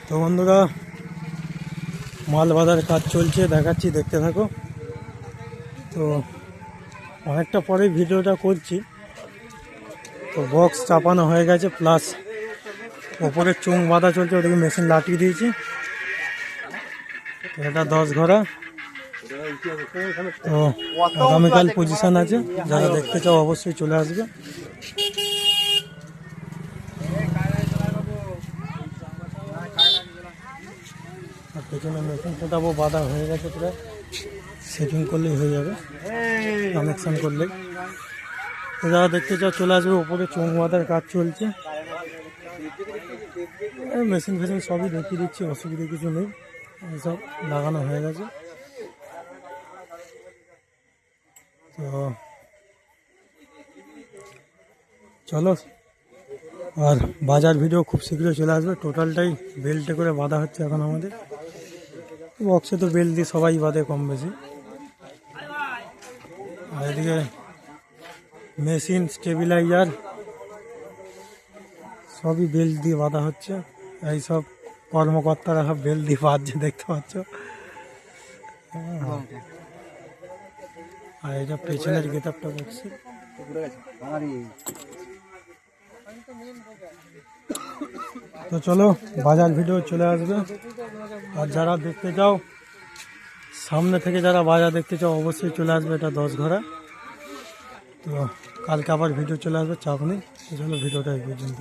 তো বন্ধুরা, মাল বাঁধার কাজ চলছে, দেখাচ্ছি, দেখতে থাকো। তো অনেকটা পরে ভিডিওটা করছি। তো বক্স চাপানো হয়ে গেছে, প্লাস ওপরে চুং বাঁধা চলছে, ওটাকে মেশিন লাটিয়ে দিয়েছি। এটা 10 ঘোড়া। তো আগামীকাল পজিশন আছে, যারা দেখতে চাও অবশ্যই চলে আসবে। আর পেছনে মেশিন সেটাও বাঁধা হয়ে গেছে, প্রায় সেটিং করলেই হয়ে যাবে, কানেকশান করলেই। তো যারা দেখতে চাও চলে আসবে। ওপরে চোঙ বাঁধার কাজ চলছে, মেশিন ফেশিন সবই দেখিয়ে দিচ্ছি, অসুবিধা কিছু নেই, সব লাগানো হয়ে গেছে। তো চলো, আর বাজার ভিডিও খুব শীঘ্রই চলে আসবে। টোটালটাই বেল্টে করে বাঁধা হচ্ছে এখন আমাদের। বক্সে তো বেল্ট দিয়ে সবাই বাঁধে কম বেশি। আর এদিকে মেশিন, স্টেবিলাইজার সবই বেল্ট দিয়ে বাঁধা হচ্ছে। এই সব কর্মকর্তারা সব বেল্ট দিয়ে বাঁধছে, দেখতে পাচ্ছ। আর এটা পেছনের গেটআপটা বক্সে। তো চলো, বাজার ভিডিও চলে আসবে। আর যারা দেখতে চাও, সামনে থেকে যারা বাজার দেখতে চাও অবশ্যই চলে আসবে। এটা 10 ঘোড়া। তো কালকে আবার ভিডিও চলে আসবে, চাপ নেই। চলো, ভিডিওটা এই পর্যন্ত।